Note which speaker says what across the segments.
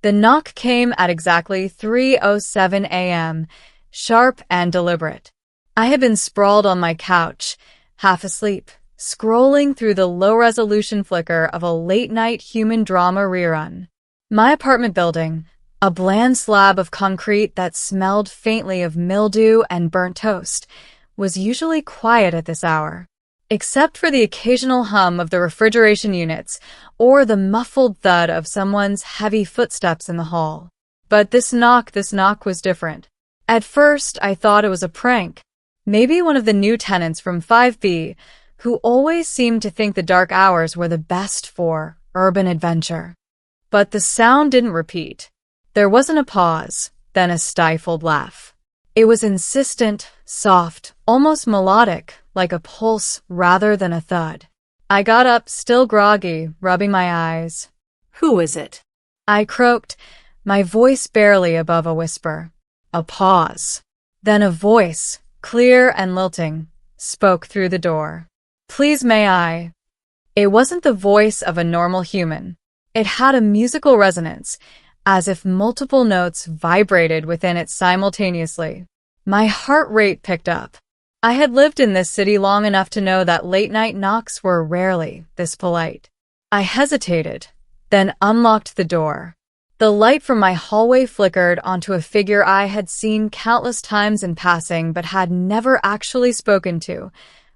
Speaker 1: The knock came at exactly 3:07 a.m., sharp and deliberate. I had been sprawled on my couch, half asleep, scrolling through the low-resolution flicker of a late-night human drama rerun. My apartment building, a bland slab of concrete that smelled faintly of mildew and burnt toast, was usually quiet at this hour, except for the occasional hum of the refrigeration units or the muffled thud of someone's heavy footsteps in the hall. But this knock was different. At first, I thought it was a prank. Maybe one of the new tenants from 5B, who always seemed to think the dark hours were the best for urban adventure. But the sound didn't repeat. There wasn't a pause, then a stifled laugh. It was insistent, soft, almost melodic, like a pulse rather than a thud. I got up, still groggy, rubbing my eyes.
Speaker 2: "Who is it?"
Speaker 1: I croaked, my voice barely above a whisper. A pause. Then a voice, clear and lilting, spoke through the door. "Please, may I?" It wasn't the voice of a normal human. It had a musical resonance, as if multiple notes vibrated within it simultaneously. My heart rate picked up. I had lived in this city long enough to know that late-night knocks were rarely this polite. I hesitated, then unlocked the door. The light from my hallway flickered onto a figure I had seen countless times in passing but had never actually spoken to,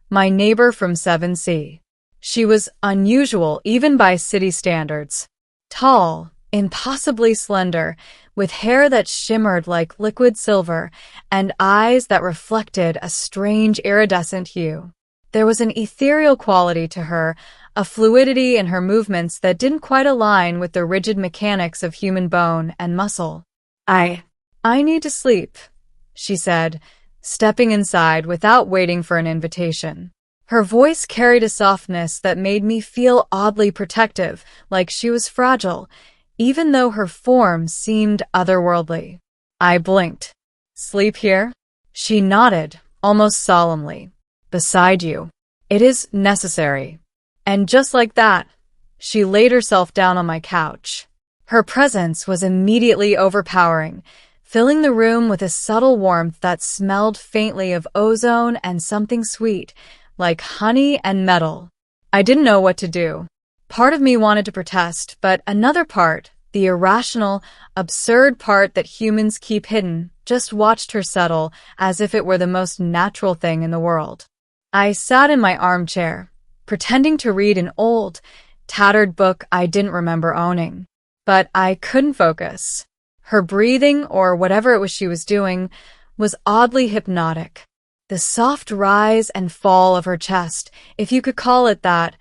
Speaker 1: my neighbor from 7C. She was unusual even by city standards. Tall, impossibly slender, with hair that shimmered like liquid silver and eyes that reflected a strange iridescent hue. There was an ethereal quality to her, a fluidity in her movements that didn't quite align with the rigid mechanics of human bone and muscle. I need to sleep," she said, stepping inside without waiting for an invitation. Her voice carried a softness that made me feel oddly protective, like she was fragile, even though her form seemed otherworldly. I blinked. "Sleep here?" She nodded, almost solemnly. "Beside you. It is necessary." And just like that, she laid herself down on my couch. Her presence was immediately overpowering, filling the room with a subtle warmth that smelled faintly of ozone and something sweet, like honey and metal. I didn't know what to do. Part of me wanted to protest, but another part, the irrational, absurd part that humans keep hidden, just watched her settle as if it were the most natural thing in the world. I sat in my armchair, pretending to read an old, tattered book I didn't remember owning. But I couldn't focus. Her breathing, or whatever it was she was doing, was oddly hypnotic. The soft rise and fall of her chest, if you could call it that,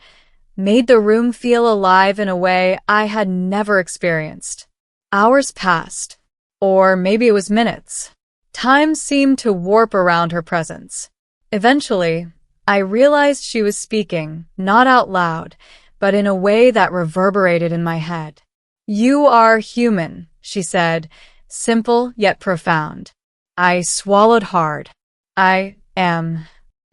Speaker 1: made the room feel alive in a way I had never experienced. Hours passed, or maybe it was minutes. Time seemed to warp around her presence. Eventually, I realized she was speaking, not out loud, but in a way that reverberated in my head. "You are human," she said, simple yet profound. I swallowed hard. "I am.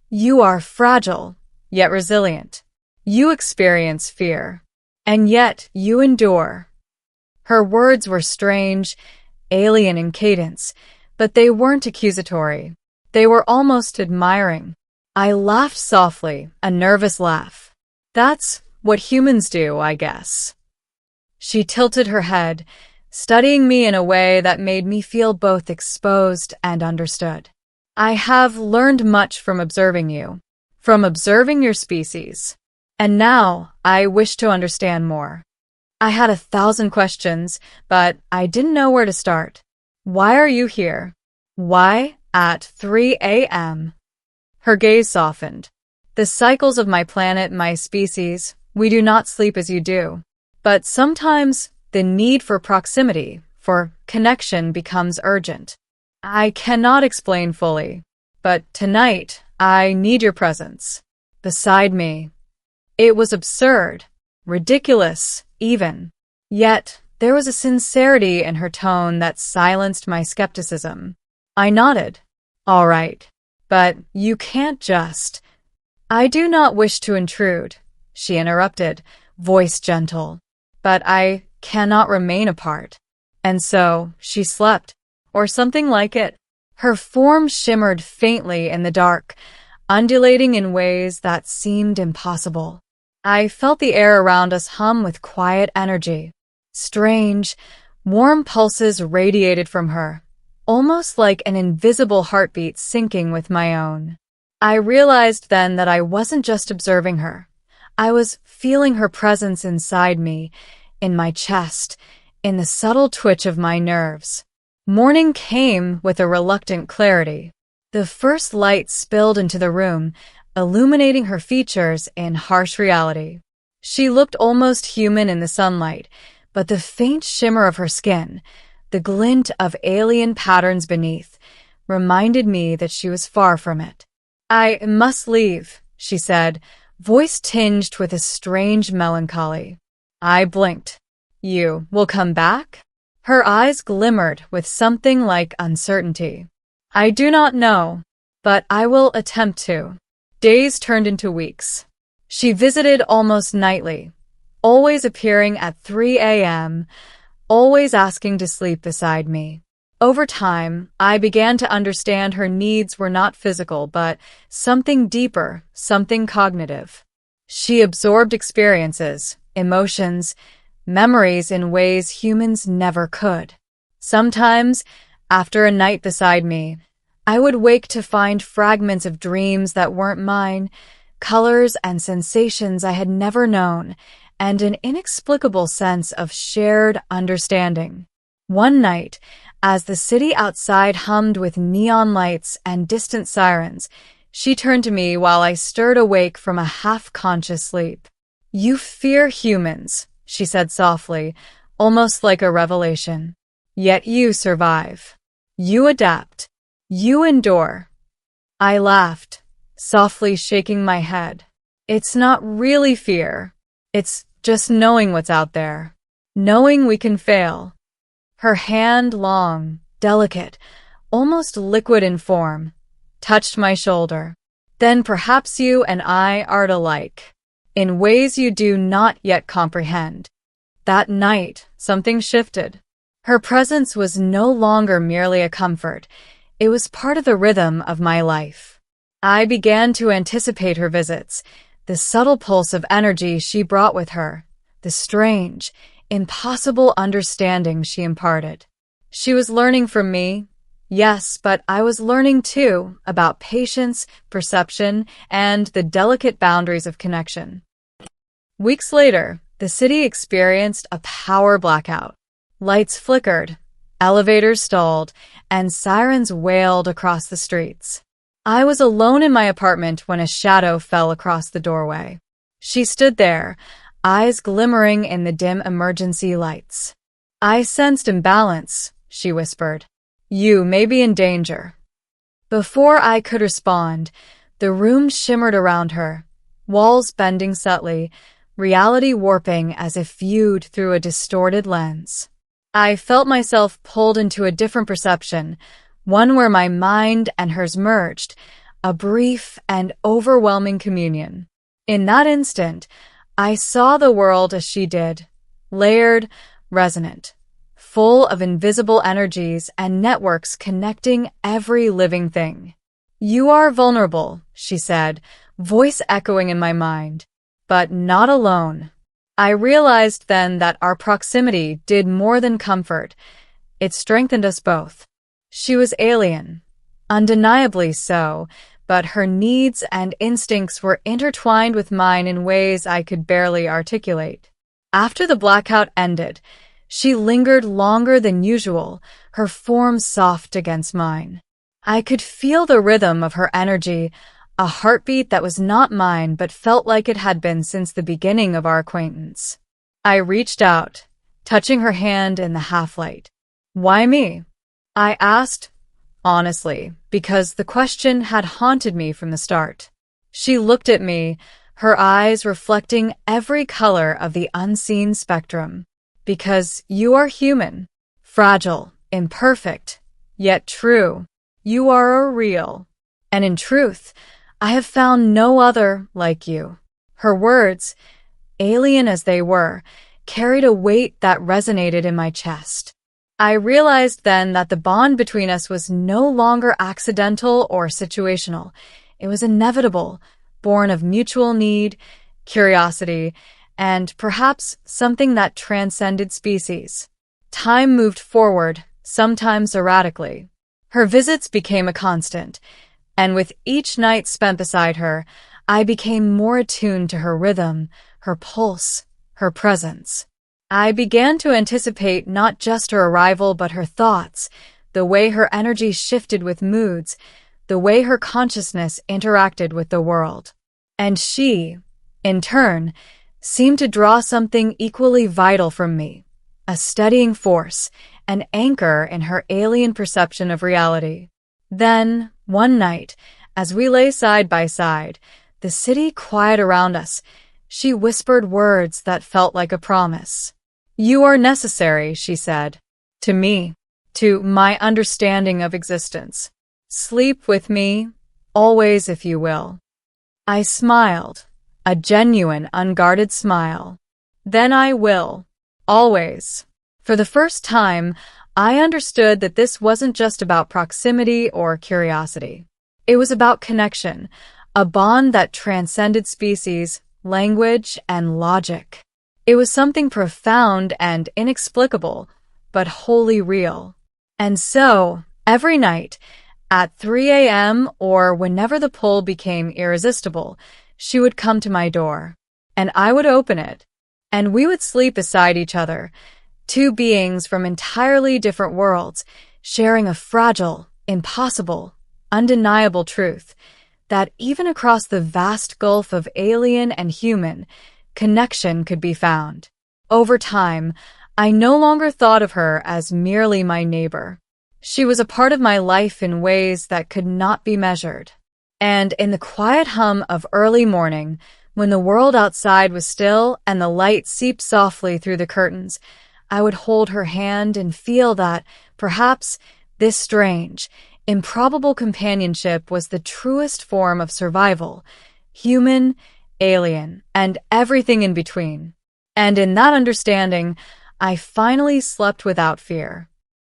Speaker 1: You are fragile, yet resilient. You experience fear, and yet you endure." Her words were strange, alien in cadence, but they weren't accusatory. They were almost admiring. I laughed softly, a nervous laugh. "That's what humans do, I guess." She tilted her head, studying me in a way that made me feel both exposed and understood. "I have learned much from observing you, from observing your species. And now I wish to understand more." I had 1,000 questions, but I didn't know where to start. "Why are you here? Why at 3 a.m.? Her gaze softened. "The cycles of my planet, my species, we do not sleep as you do. But sometimes the need for proximity, for connection becomes urgent. I cannot explain fully, but tonight I need your presence. Beside me." It was absurd, ridiculous, even. Yet there was a sincerity in her tone that silenced my skepticism. I nodded. "All right, but you can't just—" "I do not wish to intrude," she interrupted, voice gentle. "But I cannot remain apart. And so, she slept, or something like it. Her form shimmered faintly in the dark, undulating in ways that seemed impossible. I felt the air around us hum with quiet energy. Strange, warm pulses radiated from her, almost like an invisible heartbeat syncing with my own. I realized then that I wasn't just observing her. I was feeling her presence inside me, in my chest, in the subtle twitch of my nerves. Morning came with a reluctant clarity. The first light spilled into the room, illuminating her features in harsh reality. She looked almost human in the sunlight, but the faint shimmer of her skin, the glint of alien patterns beneath, reminded me that she was far from it. "I must leave," she said, voice tinged with a strange melancholy. I blinked. "You will come back?" Her eyes glimmered with something like uncertainty. "I do not know, but I will attempt to." Days turned into weeks. She visited almost nightly, always appearing at 3 a.m., always asking to sleep beside me. Over time, I began to understand her needs were not physical, but something deeper, something cognitive. She absorbed experiences, emotions, memories in ways humans never could. Sometimes, after a night beside me, I would wake to find fragments of dreams that weren't mine, colors and sensations I had never known, and an inexplicable sense of shared understanding. One night, as the city outside hummed with neon lights and distant sirens, she turned to me while I stirred awake from a half-conscious sleep. "You fear humans," she said softly, almost like a revelation. "Yet you survive. You adapt. You endure." I laughed, softly shaking my head. "It's not really fear. It's just knowing what's out there. Knowing we can fail." Her hand, long, delicate, almost liquid in form, touched my shoulder. "Then perhaps you and I are alike, in ways you do not yet comprehend." That night, something shifted. Her presence was no longer merely a comfort. It was part of the rhythm of my life. I began to anticipate her visits, the subtle pulse of energy she brought with her, the strange, impossible understanding she imparted. She was learning from me, yes, but I was learning too about patience, perception, and the delicate boundaries of connection. Weeks later, the city experienced a power blackout. Lights flickered, elevators stalled, and sirens wailed across the streets. I was alone in my apartment when a shadow fell across the doorway. She stood there, eyes glimmering in the dim emergency lights. "I sensed imbalance," she whispered. "You may be in danger." Before I could respond, the room shimmered around her, walls bending subtly, reality warping as if viewed through a distorted lens. I felt myself pulled into a different perception, one where my mind and hers merged, a brief and overwhelming communion. In that instant, I saw the world as she did, layered, resonant, full of invisible energies and networks connecting every living thing. "You are vulnerable," she said, voice echoing in my mind, "but not alone." I realized then that our proximity did more than comfort. It strengthened us both. She was alien, undeniably so, but her needs and instincts were intertwined with mine in ways I could barely articulate. After the blackout ended, she lingered longer than usual, her form soft against mine. I could feel the rhythm of her energy, a heartbeat that was not mine but felt like it had been since the beginning of our acquaintance. I reached out, touching her hand in the half-light. "Why me?" I asked, honestly, because the question had haunted me from the start. She looked at me, her eyes reflecting every color of the unseen spectrum. "Because you are human, fragile, imperfect, yet true. You are a real. And in truth, I have found no other like you." Her words, alien as they were, carried a weight that resonated in my chest. I realized then that the bond between us was no longer accidental or situational. It was inevitable, born of mutual need, curiosity, and perhaps something that transcended species. Time moved forward, sometimes erratically. Her visits became a constant, and with each night spent beside her, I became more attuned to her rhythm, her pulse, her presence. I began to anticipate not just her arrival but her thoughts, the way her energy shifted with moods, the way her consciousness interacted with the world. And she, in turn, seemed to draw something equally vital from me, a steadying force, an anchor in her alien perception of reality. Then, one night, as we lay side by side, the city quiet around us, she whispered words that felt like a promise. "You are necessary," she said, "to me, to my understanding of existence. Sleep with me, always if you will." I smiled, a genuine, unguarded smile. "Then I will, always." For the first time, I understood that this wasn't just about proximity or curiosity. It was about connection, a bond that transcended species, language, and logic. It was something profound and inexplicable, but wholly real. And so, every night, at 3 a.m. or whenever the pull became irresistible, she would come to my door, and I would open it, and we would sleep beside each other, two beings from entirely different worlds, sharing a fragile, impossible, undeniable truth, that even across the vast gulf of alien and human, connection could be found. Over time, I no longer thought of her as merely my neighbor. She was a part of my life in ways that could not be measured. And in the quiet hum of early morning, when the world outside was still and the light seeped softly through the curtains, I would hold her hand and feel that, perhaps, this strange, improbable companionship was the truest form of survival, human, alien, and everything in between. And in that understanding, I finally slept without fear.